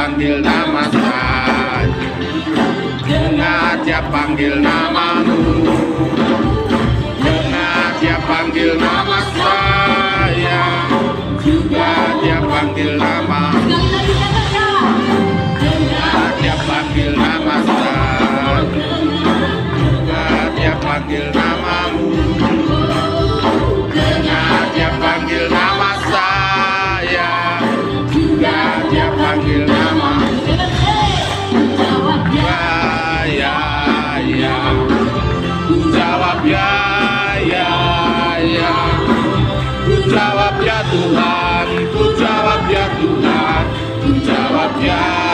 panggil nama saya, dengar dia panggil namamu, dengar dia panggil nama saya, juga dia panggil nama, dengar dia panggil nama saya, juga dia panggil namamu, dengar dia panggil nama saya, juga dia panggil nama. Ya, ku jawab ya, ku jawab ya Tuhan, ku jawab ya Tuhan, ku jawab ya.